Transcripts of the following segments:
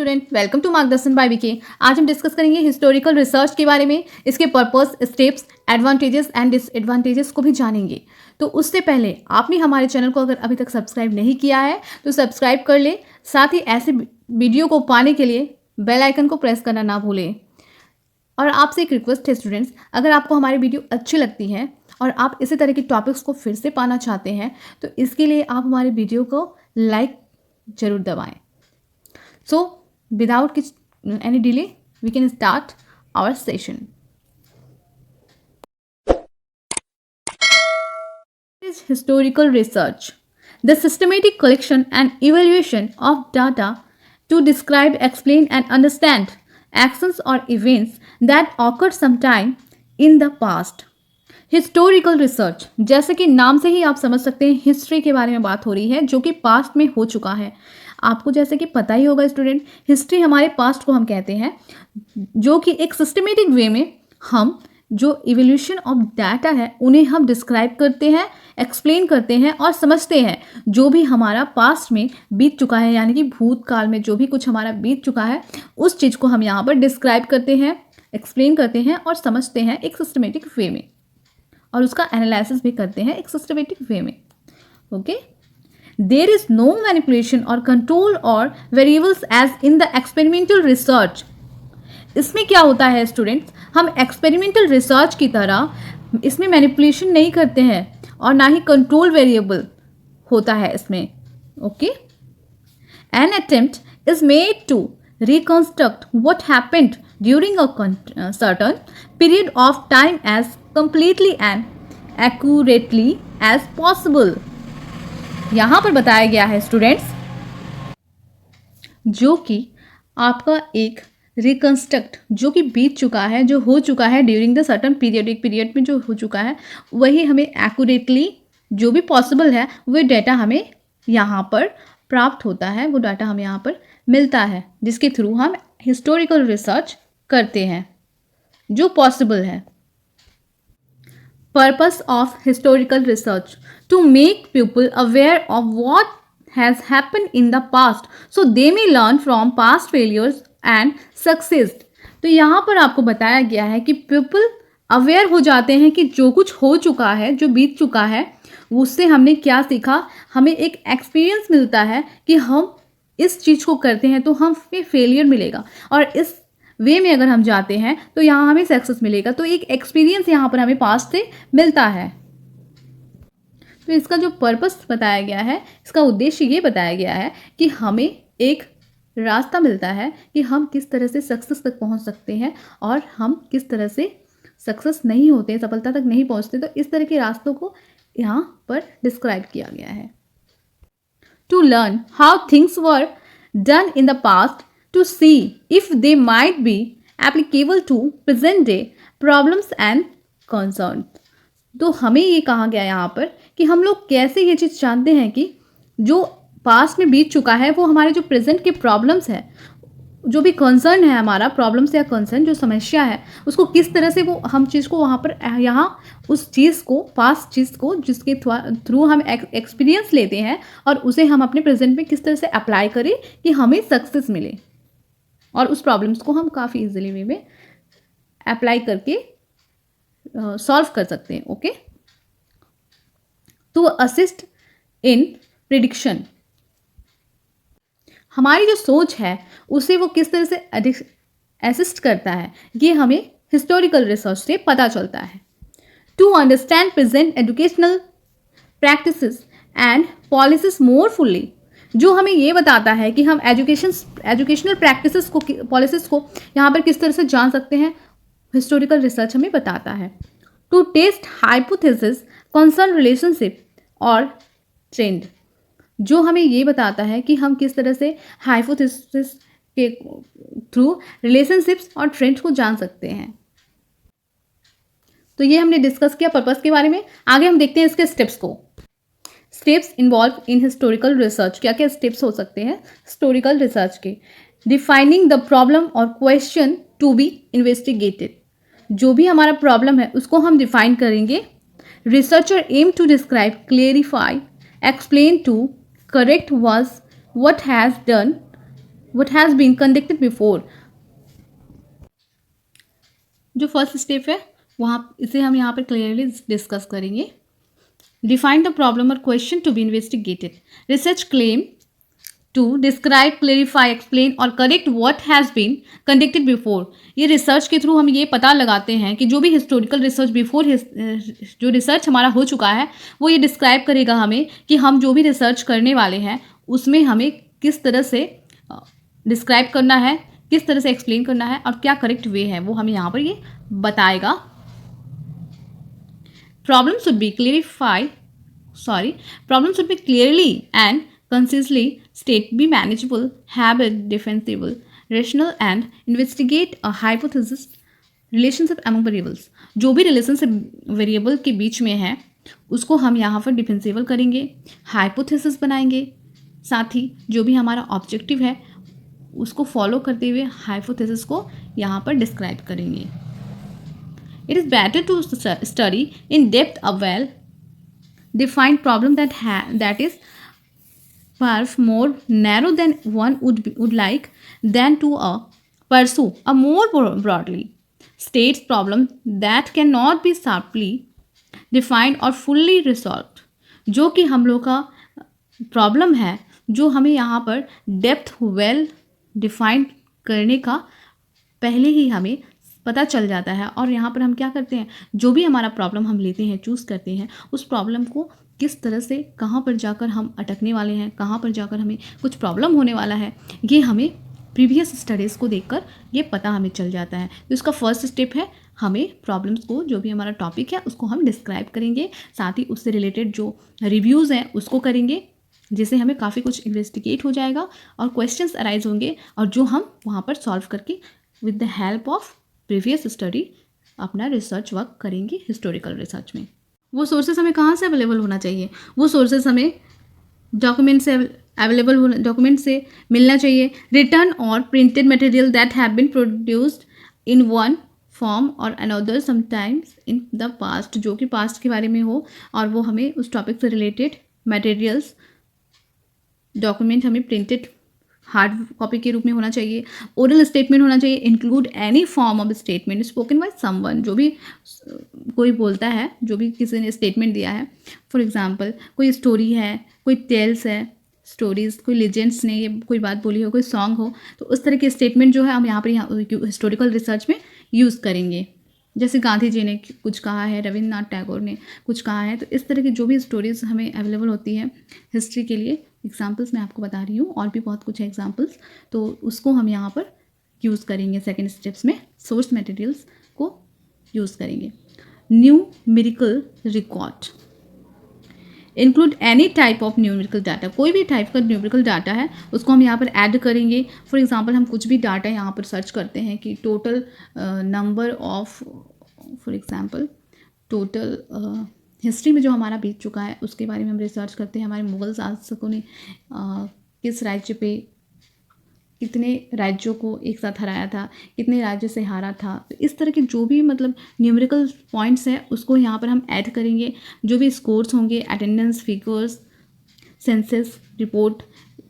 Student, welcome to मार्गदर्शन bye BK. आज हम डिस्कस करेंगे हिस्टोरिकल रिसर्च के बारे में, इसके purpose, steps, advantages and disadvantages को भी जानेंगे। तो उससे पहले आपने हमारे चैनल को अगर अभी तक सब्सक्राइब नहीं किया है तो सब्सक्राइब कर ले। साथ ही ऐसे वीडियो को पाने के लिए बेल आइकन को प्रेस करना ना भूलें। और आपसे एक रिक्वेस्ट है स्टूडेंट्स, अगर आपको हमारी वीडियो अच्छी लगती है और आप इसी तरह के टॉपिक्स को फिर से पाना चाहते हैं तो इसके लिए आप हमारे वीडियो को लाइक ज़रूर दबाएं। So, without any delay, we can start our session. Is historical research, the systematic collection and evaluation of data to describe, explain, and understand actions or events that occurred sometime in the past. Historical research, जैसे कि नाम से ही आप समझ सकते हैं history के बारे में बात हो रही है जो कि पास्ट में हो चुका है। आपको जैसे कि पता ही होगा स्टूडेंट, हिस्ट्री हमारे पास्ट को हम कहते हैं, जो कि एक सिस्टमेटिक वे में हम जो इवोल्यूशन ऑफ डाटा है उन्हें हम डिस्क्राइब करते हैं, एक्सप्लेन करते हैं और समझते हैं। जो भी हमारा पास्ट में बीत चुका है, यानी कि भूतकाल में जो भी कुछ हमारा बीत चुका है उस चीज़ को हम यहाँ पर डिस्क्राइब करते हैं, एक्सप्लेन करते हैं और समझते हैं एक सिस्टमेटिक वे में, और उसका एनालिसिस भी करते हैं एक सिस्टमेटिक वे में। Okay, there is no manipulation और कंट्रोल और variables as in the experimental research. इसमें क्या होता है स्टूडेंट्स, हम एक्सपेरिमेंटल रिसर्च की तरह इसमें मैनिपुलेशन नहीं करते हैं और ना ही कंट्रोल वेरिएबल होता है इसमें। Okay, an attempt is made to reconstruct what happened during a certain period of time as completely and accurately as possible. यहाँ पर बताया गया है स्टूडेंट्स, जो कि आपका एक रिकंस्ट्रक्ट जो कि बीत चुका है, जो हो चुका है ड्यूरिंग द सर्टन पीरियड, एक पीरियड में जो हो चुका है वही हमें एक्यूरेटली जो भी पॉसिबल है वो डाटा हमें यहाँ पर प्राप्त होता है, वो डाटा हमें यहाँ पर मिलता है, जिसके थ्रू हम हिस्टोरिकल रिसर्च करते हैं जो पॉसिबल है। Purpose of historical research to make people aware of what has happen in the past so they may learn from past failures and success. तो यहाँ पर आपको बताया गया है कि पीपल अवेयर हो जाते हैं कि जो कुछ हो चुका है, जो बीत चुका है, उससे हमने क्या सीखा। हमें एक एक्सपीरियंस मिलता है कि हम इस चीज़ को करते हैं तो हमें फेलियर मिलेगा और इस वे में अगर हम जाते हैं तो यहाँ हमें सक्सेस मिलेगा। तो एक एक्सपीरियंस यहाँ पर हमें पास्ट से मिलता है। तो इसका जो पर्पस बताया गया है, इसका उद्देश्य ये बताया गया है कि हमें एक रास्ता मिलता है कि हम किस तरह से सक्सेस तक पहुँच सकते हैं और हम किस तरह से सक्सेस नहीं होते, सफलता तक नहीं पहुँचते। तो इस तरह के रास्तों को यहाँ पर डिस्क्राइब किया गया है। To learn how things were done in the past, to see if they might be applicable to present day problems and concerns. तो हमें ये कहा गया यहाँ पर कि हम लोग कैसे ये चीज़ जानते हैं कि जो पास्ट में बीत चुका है वो हमारे जो प्रेजेंट के प्रॉब्लम्स है, जो भी कंसर्न है हमारा, प्रॉब्लम्स या कंसर्न जो समस्या है, उसको किस तरह से वो हम चीज़ को वहाँ पर यहाँ उस चीज़ को, पास्ट चीज़ को जिसके थ्रू हम एक्सपीरियंस लेते हैं और उसे हम अपने प्रेजेंट में किस तरह से अप्लाई करें कि हमें सक्सेस मिले और उस प्रॉब्लम्स को हम काफ़ी इजीली वे में अप्लाई करके सॉल्व कर सकते हैं। Okay, to assist in prediction, हमारी जो सोच है उसे वो किस तरह से असिस्ट करता है, ये हमें हिस्टोरिकल रिसर्च से पता चलता है। To understand present educational practices and policies more fully, जो हमें ये बताता है कि हम एजुकेशनल प्रैक्टिसेस को, पॉलिसीज को यहाँ पर किस तरह से जान सकते हैं, हिस्टोरिकल रिसर्च हमें बताता है। To test hypothesis concern relationship और ट्रेंड, जो हमें ये बताता है कि हम किस तरह से हाइपोथेसिस के थ्रू रिलेशनशिप्स और ट्रेंड्स को जान सकते हैं। तो ये हमने डिस्कस किया पर्पस के बारे में। आगे हम देखते हैं इसके स्टेप्स को। Steps involve in historical research, क्या क्या स्टेप्स हो सकते हैं हिस्टोरिकल रिसर्च के। डिफाइनिंग द प्रॉब्लम और क्वेश्चन टू बी इन्वेस्टिगेटेड, जो भी हमारा प्रॉब्लम है उसको हम डिफाइन करेंगे। Researcher aim to describe, clarify, explain to correct was what has done what has been conducted before. जो फर्स्ट स्टेप है वहाँ इसे हम यहाँ पर क्लियरली डिस्कस करेंगे. डिफाइन द प्रॉब्लम और question to be investigated. Research claim to describe, clarify, explain और correct what has been conducted before. ये रिसर्च के थ्रू हम ये पता लगाते हैं कि जो भी हिस्टोरिकल रिसर्च बिफोर जो रिसर्च हमारा हो चुका है वो ये डिस्क्राइब करेगा हमें कि हम जो भी रिसर्च करने वाले हैं उसमें हमें किस तरह से डिस्क्राइब करना है, किस तरह से एक्सप्लेन करना है और क्या करेक्ट वे है वो हमें यहाँ पर ये बताएगा. Problem should be clearly and concisely state, be manageable, habit, defensible, rational and investigate a hypothesis, relationship among variables. जो भी रिलेशनशिप वेरिएबल के बीच में है उसको हम यहाँ पर डिफेंसिबल करेंगे, हाइपोथेसिस बनाएंगे, साथ ही जो भी हमारा ऑब्जेक्टिव है उसको फॉलो करते हुए हाइपोथेसिस को यहाँ पर डिस्क्राइब करेंगे. It is better to study in depth a well defined problem that is far more narrow than one would like than to pursue a more broadly states problem that cannot be sharply defined or fully resolved. जो कि हम लोग का problem है जो हमें यहाँ पर डेप्थ वेल डिफाइंड करने का पहले ही हमें पता चल जाता है. और यहाँ पर हम क्या करते हैं, जो भी हमारा प्रॉब्लम हम लेते हैं, चूज़ करते हैं, उस प्रॉब्लम को किस तरह से कहाँ पर जाकर हम अटकने वाले हैं, कहाँ पर जाकर हमें कुछ प्रॉब्लम होने वाला है, ये हमें प्रीवियस स्टडीज़ को देखकर ये पता हमें चल जाता है. तो इसका फर्स्ट स्टेप है हमें प्रॉब्लम्स को, जो भी हमारा टॉपिक है उसको हम डिस्क्राइब करेंगे, साथ ही उससे रिलेटेड जो रिव्यूज़ हैं उसको करेंगे, जिससे हमें काफ़ी कुछ इन्वेस्टिगेट हो जाएगा और क्वेश्चंस अराइज होंगे और जो हम वहाँ पर सॉल्व करके with the help of previous study अपना रिसर्च वर्क करेंगे. हिस्टोरिकल रिसर्च में वो सोर्सेज हमें कहाँ से अवेलेबल होना चाहिए, वो सोर्सेज हमें डॉक्यूमेंट से मिलना चाहिए. रिटर्न और printed material that have been produced in one form और another sometimes in the past, जो कि पास्ट के बारे में हो और वो हमें उस टॉपिक से रिलेटेड मटेरियल्स डॉक्यूमेंट हमें प्रिंटेड हार्ड कॉपी के रूप में होना चाहिए. ओरल स्टेटमेंट होना चाहिए. Include any form of statement spoken by someone, जो भी कोई बोलता है, जो भी किसी ने स्टेटमेंट दिया है. फॉर एग्जांपल कोई स्टोरी है, कोई टेल्स है, स्टोरीज, कोई लेजेंड्स ने ये कोई बात बोली हो, कोई सॉन्ग हो, तो उस तरह के स्टेटमेंट जो है हम यहाँ पर हिस्टोरिकल रिसर्च में यूज़ करेंगे. जैसे गांधी जी ने कुछ कहा है, रविन्द्रनाथ टैगोर ने कुछ कहा है, तो इस तरह की जो भी स्टोरीज हमें अवेलेबल होती है हिस्ट्री के लिए, एग्जाम्पल्स मैं आपको बता रही हूँ, और भी बहुत कुछ है एग्जाम्पल्स, तो उसको हम यहाँ पर यूज़ करेंगे. सेकेंड स्टेप्स में सोर्स मटेरियल्स को यूज़ करेंगे. Numerical record include any type of numerical data, कोई भी टाइप का न्यूमेरिकल डाटा है उसको हम यहाँ पर ऐड करेंगे. फॉर एग्जांपल हम कुछ भी डाटा यहाँ पर सर्च करते हैं कि total number of, for example total history में जो हमारा बीत चुका है उसके बारे में हम रिसर्च करते हैं. हमारे मुग़ल शासकों ने किस राज्य पे कितने राज्यों को एक साथ हराया था, कितने राज्य से हारा था. तो इस तरह के जो भी मतलब न्यूमेरिकल पॉइंट्स हैं उसको यहाँ पर हम ऐड करेंगे. जो भी स्कोर्स होंगे, attendance figures, census report,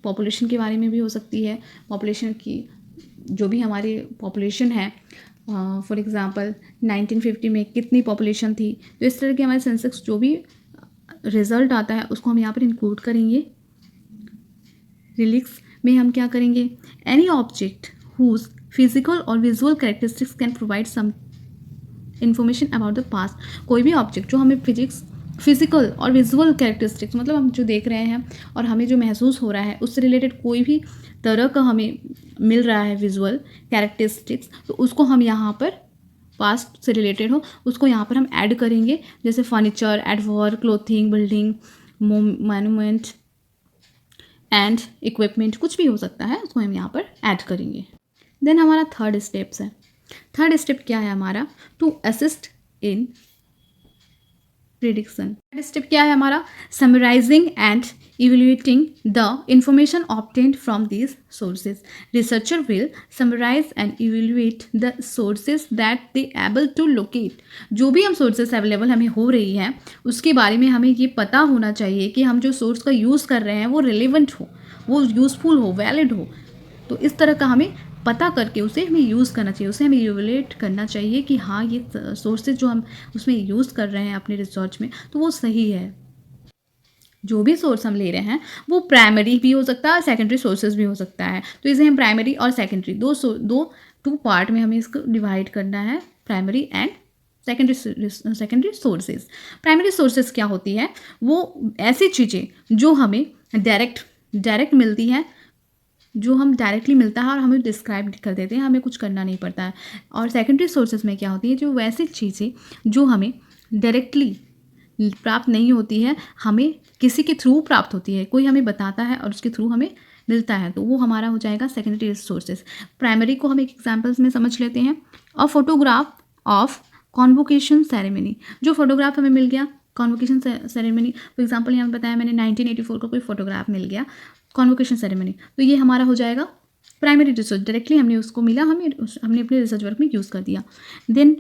population के बारे में भी हो सकती है, पॉपुलेशन की जो भी हमारी पॉपुलेशन है, फॉर एग्ज़ाम्पल 1950 में कितनी पॉपुलेशन थी. तो इस तरह के हमारे सेंसस जो भी रिज़ल्ट आता है उसको हम यहाँ पर इंक्लूड करेंगे. रिलिक्स में हम क्या करेंगे, एनी ऑब्जेक्ट हुज फिजिकल और visual characteristics can provide some information about the past. कोई भी ऑब्जेक्ट जो हमें फिजिकल और विजुअल कैरेक्टरिस्टिक्स, मतलब हम जो देख रहे हैं और हमें जो महसूस हो रहा है उससे रिलेटेड कोई भी तरह का हमें मिल रहा है विजुअल कैरेक्टरिस्टिक्स, तो उसको हम यहाँ पर पास्ट से रिलेटेड हो उसको यहाँ पर हम ऐड करेंगे. जैसे furniture, एडवर्क, clothing, building, monument and equipment, कुछ भी हो सकता है, उसको हम यहाँ पर ऐड करेंगे. देन हमारा थर्ड स्टेप्स है. थर्ड स्टेप क्या है हमारा, to assist in prediction. Third step क्या है हमारा, summarising and evaluating the information obtained from these sources. Researcher will summarise and evaluate the sources that they able to locate. जो भी हम सोर्सेज अवेलेबल हमें हो रही हैं उसके बारे में हमें ये पता होना चाहिए कि हम जो सोर्स का यूज़ कर रहे हैं वो रिलेवेंट हो, वो यूज़फुल हो, वैलिड हो. तो इस तरह का हमें पता करके उसे हमें यूज़ करना चाहिए, उसे हमें इवैल्यूएट करना चाहिए कि हाँ ये सोर्सेज जो हम उसमें यूज़ कर रहे हैं अपने रिसर्च में तो वो सही है। जो भी सोर्स हम ले रहे हैं वो प्राइमरी भी हो सकता है और सेकेंडरी सोर्सेज भी हो सकता है। तो इसे हम प्राइमरी और सेकेंडरी टू पार्ट में हमें इसको डिवाइड करना है, primary and secondary sources. Primary sources क्या होती है, वो ऐसी चीज़ें जो हमें डायरेक्ट मिलती हैं, जो हम डायरेक्टली मिलता है और हमें डिस्क्राइब कर देते हैं, हमें कुछ करना नहीं पड़ता है। और सेकेंडरी सोर्सेज में क्या होती है, जो वैसी चीज़ें जो हमें डायरेक्टली प्राप्त नहीं होती है, हमें किसी के थ्रू प्राप्त होती है, कोई हमें बताता है और उसके थ्रू हमें मिलता है, तो वो हमारा हो जाएगा सेकेंडरी सोर्सेज। प्राइमरी को हम एक एग्जाम्पल्स में समझ लेते हैं। A photograph of convocation ceremony, जो फोटोग्राफ हमें मिल गया कॉन्वोकेशन सेरेमनी, फॉर एग्जाम्पल यहाँ बताया मैंने 1984 का कोई फोटोग्राफ मिल गया कॉन्वोकेशन सेरेमनी, तो ये हमारा हो जाएगा प्राइमरी रिसर्च, डायरेक्टली हमने उसको मिला, हमने अपने रिसर्च वर्क में यूज़ कर दिया। Then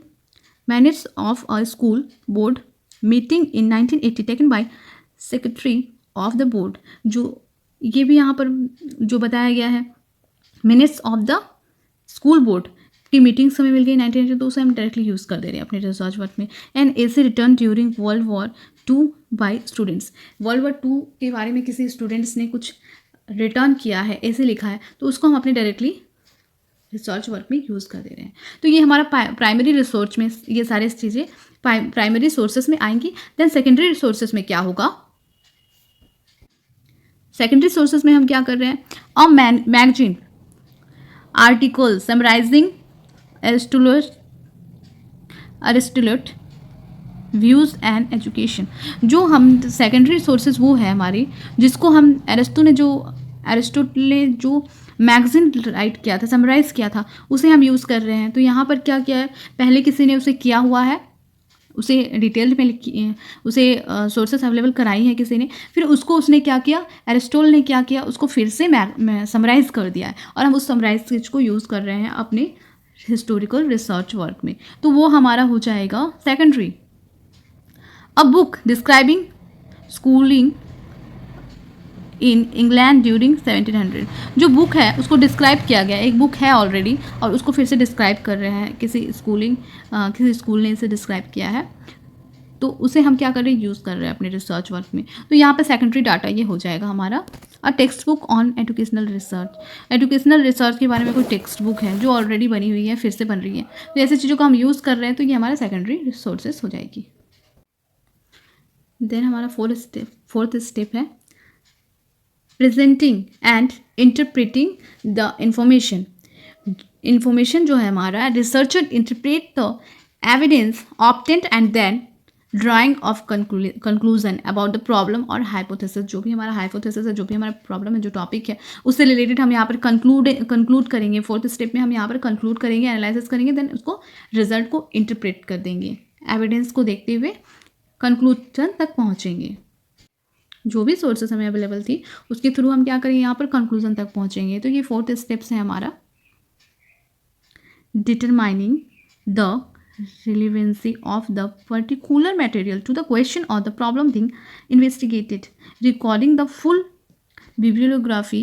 minutes of a school board meeting in 1980 taken by secretary of the board, जो ये भी यहाँ पर जो बताया गया है minutes of the school board की मीटिंग्स हमें मिल गई 1982, तो उसे हम डायरेक्टली यूज़ कर दे रहे हैं अपने रिसर्च वर्क में। एंड ऐसे written during world war two by students, world war 2 के बारे में किसी स्टूडेंट्स ने कुछ रिटर्न किया है, ऐसे लिखा है, तो उसको हम अपने डायरेक्टली रिसर्च वर्क में यूज़ कर दे रहे हैं। तो ये हमारा प्राइमरी रिसर्च में ये सारी चीज़ें प्राइमरी सोर्सेस में आएंगी। देन सेकेंडरी रिसोर्सेज में क्या होगा, सेकेंडरी सोर्सेज में हम क्या कर रहे हैं, a magazine article summarising Aristotle views and education. जो हम सेकेंडरी सोर्सेज वो है हमारी, जिसको हम एरिस्टोटल ने जो मैगजीन राइट किया था, समराइज़ किया था, उसे हम यूज़ कर रहे हैं। तो यहाँ पर क्या किया है, पहले किसी ने उसे किया हुआ है, उसे डिटेल में उसे सोर्सेस अवेलेबल कराई है किसी ने, फिर उसको उसने क्या किया, एरिस्टोटल ने क्या किया, उसको फिर से समराइज़ कर दिया है और हम उस समराइज चीज को यूज़ कर रहे हैं अपने हिस्टोरिकल रिसर्च वर्क में, तो वो हमारा हो जाएगा secondary. A book describing schooling in England during 1700, जो बुक है उसको डिस्क्राइब किया गया, एक बुक है ऑलरेडी और उसको फिर से डिस्क्राइब कर रहे हैं किसी स्कूल ने इसे डिस्क्राइब किया है, तो उसे हम क्या कर रहे हैं, यूज़ कर रहे हैं अपने रिसर्च वर्क में। तो यहाँ पे सेकेंडरी डाटा ये हो जाएगा हमारा। A text book on educational research के बारे में कोई टेक्स्ट बुक है जो ऑलरेडी बनी हुई है, फिर से बन रही है, तो ऐसी चीज़ों को हम यूज़ कर रहे हैं, तो ये हमारा सेकेंडरी रिसोर्सेज हो जाएगी। देन हमारा फोर्थ स्टेप है presenting and interpreting the information जो है हमारा, researcher interpret the evidence obtained and then drawing off conclusion about the problem और हाइपोथेसिस, जो भी हमारा हाइपोथेसिस है, जो भी हमारा प्रॉब्लम है, जो टॉपिक है, उससे रिलेटेड हम यहाँ पर कंक्लूड करेंगे। फोर्थ स्टेप में हम यहाँ पर कंक्लूड करेंगे, एनालिसिस करेंगे, देन उसको रिजल्ट को इंटरप्रेट कर देंगे, एविडेंस को देखते हुए कंक्लूजन तक पहुँचेंगे। जो भी सोर्सेस हमें अवेलेबल थी उसके थ्रू हम क्या करेंगे, यहाँ पर कंक्लूजन तक पहुँचेंगे। तो ये फोर्थ स्टेप्स है हमारा। Determining the relevancy of the particular material to the question or the problem being investigated, recording the full bibliography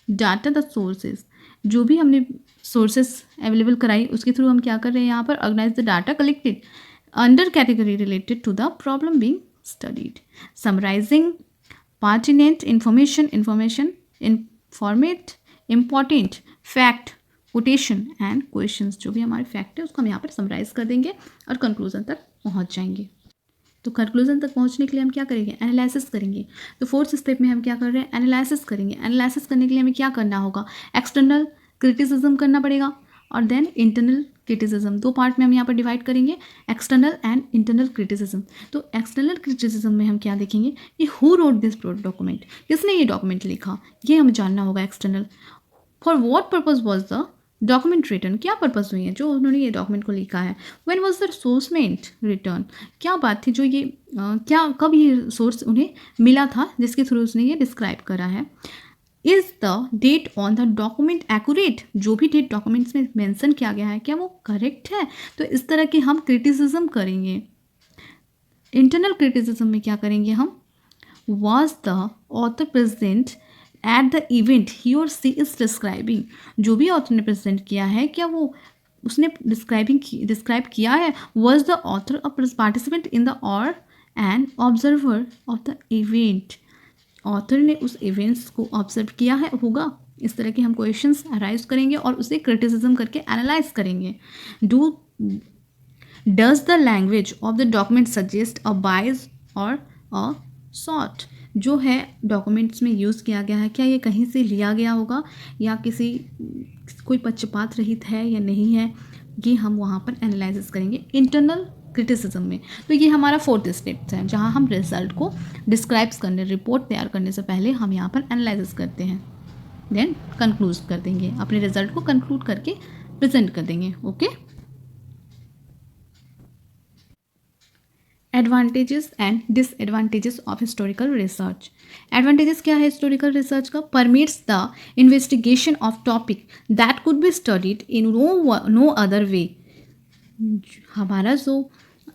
data the sources, जो भी हमने सोर्सेस अवेलेबल कराई उसके थ्रू हम क्या कर रहे हैं, यहाँ पर organise the data collected under category related to the problem being studied, summarising pertinent information informate important fact quotation and questions, जो भी हमारे फैक्ट है उसको हम यहाँ पर समराइज कर देंगे और कंक्लूजन तक पहुँच जाएंगे। तो कंक्लूजन तक पहुँचने के लिए हम क्या करेंगे, एनालिसिस करेंगे। तो फोर्थ स्टेप में हम क्या कर रहे हैं, एनालिसिस करेंगे। एनालिसिस करने के लिए हमें क्या करना होगा, एक्सटर्नल क्रिटिसिज्म करना पड़ेगा और देन इंटरनल क्रिटिसिज्म। दो पार्ट में हम यहाँ पर डिवाइड करेंगे, एक्सटर्नल एंड इंटरनल क्रिटिसिज्म। तो एक्सटर्नल क्रिटिसिज्म में हम क्या देखेंगे, ये हु रोट दिस डॉक्यूमेंट, किसने ये डॉक्यूमेंट लिखा, ये हमें जानना होगा। External, for what purpose was the document return, क्या पर्पज़ हुई है जो उन्होंने ये डॉक्यूमेंट को लिखा है। When was the source meant return, क्या बात थी जो ये कब ये सोर्स उन्हें मिला था जिसके थ्रू उसने ये डिस्क्राइब करा है। Is the date on the document accurate, जो भी डेट डॉक्यूमेंट्स में मेंशन किया गया है क्या वो करेक्ट है। तो इस तरह के हम क्रिटिसिज्म करेंगे। इंटरनल क्रिटिसिज्म में क्या करेंगे हम, was the author present at the event he और सी इज डिस्क्राइबिंग, जो भी ऑथर ने प्रेजेंट किया है क्या वो उसने डिस्क्राइब किया है, was the author a participant in the और an observer of the event, author ने उस इवेंट्स को ऑब्जर्व किया है होगा। इस तरह के हम क्वेश्चंस अराइज करेंगे और उसे क्रिटिसिज्म करके एनालाइज करेंगे। Does the language of the document suggest a bias और अ सॉर्ट, जो है डॉक्यूमेंट्स में यूज़ किया गया है क्या ये कहीं से लिया गया होगा या कोई पक्षपात रहित है या नहीं है, ये हम वहाँ पर एनालिसिस करेंगे इंटरनल क्रिटिसिज्म में। तो ये हमारा 4th स्टेप है जहाँ हम रिजल्ट को डिस्क्राइब करने, रिपोर्ट तैयार करने से पहले हम यहाँ पर एनालिसिस करते हैं, देन कंक्लूड कर देंगे, अपने रिजल्ट को कंक्लूड करके प्रेजेंट कर देंगे। Okay. Advantages and disadvantages of historical research. Advantages क्या है हिस्टोरिकल रिसर्च का? Permits the investigation of topic that could be studied in no other way. हमारा जो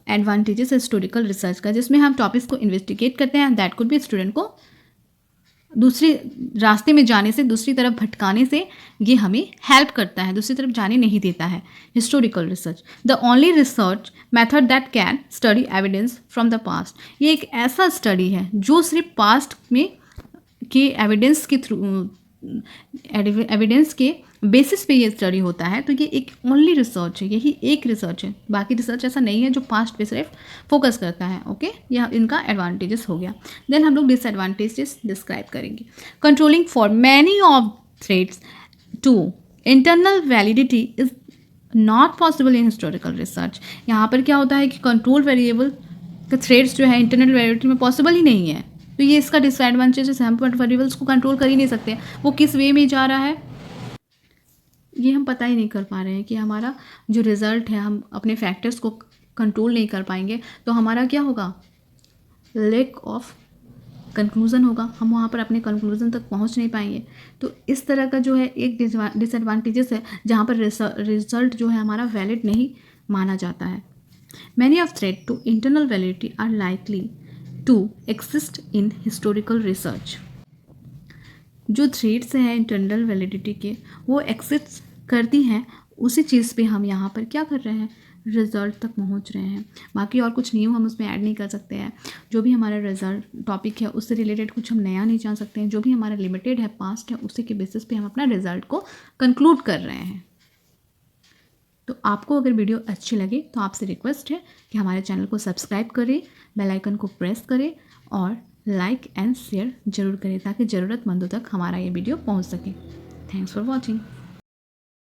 एडवांटेजेस है हिस्टोरिकल रिसर्च का, जिसमें हम टॉपिक्स को इन्वेस्टिगेट करते हैं, दैट कुड बी स्टूडेंट को दूसरे रास्ते में जाने से, दूसरी तरफ भटकाने से ये हमें हेल्प करता है, दूसरी तरफ जाने नहीं देता है। Historical research the only research method that can study evidence from the past, ये एक ऐसा स्टडी है जो सिर्फ पास्ट में के एविडेंस के थ्रू, एविडेंस के बेसिस पे ये स्टडी होता है। तो ये एक ओनली रिसर्च है, यही एक रिसर्च है, बाकी रिसर्च ऐसा नहीं है जो पास्ट पे सिर्फ फोकस करता है। ओके, यह इनका एडवांटेजेस हो गया। देन हम लोग डिसएडवांटेजेस डिस्क्राइब करेंगे। Controlling for many of threats to internal validity is not possible in historical research. यहाँ पर क्या होता है कि कंट्रोल वेरिएबल का थ्रेड्स जो है इंटरनल वैलिडिटी में पॉसिबल ही नहीं है, तो ये इसका डिसएडवांटेजेस है। हम वेरिएबल्स को कंट्रोल कर ही नहीं सकते, वो किस वे में जा रहा है ये हम पता ही नहीं कर पा रहे हैं कि हमारा जो रिज़ल्ट है, हम अपने फैक्टर्स को कंट्रोल नहीं कर पाएंगे तो हमारा क्या होगा? लैक ऑफ कंक्लूज़न होगा, हम वहाँ पर अपने कंक्लूज़न तक पहुँच नहीं पाएंगे। तो इस तरह का जो है एक डिसएडवांटेजेस है जहाँ पर रिजल्ट जो है हमारा वैलिड नहीं माना जाता है। Many of threat to internal validity are likely to exist in historical research. जो थ्रेड्स हैं इंटरनल वैलिडिटी के, वो एक्सिस्ट करती हैं उसी चीज़ पे हम यहाँ पर क्या कर रहे हैं? रिज़ल्ट तक पहुँच रहे हैं। बाकी और कुछ न्यू हम उसमें ऐड नहीं कर सकते हैं। जो भी हमारा रिज़ल्ट टॉपिक है उससे रिलेटेड कुछ हम नया नहीं जान सकते हैं। जो भी हमारा लिमिटेड है, पास्ट है, उसी के बेसिस पे हम अपना रिज़ल्ट को कंक्लूड कर रहे हैं। तो आपको अगर वीडियो अच्छी लगे तो आपसे रिक्वेस्ट है कि हमारे चैनल को सब्सक्राइब करें, बेल आइकन को प्रेस करें और लाइक एंड शेयर जरूर करें ताकि ज़रूरतमंदों तक हमारा ये वीडियो पहुंच सके। Thanks for watching.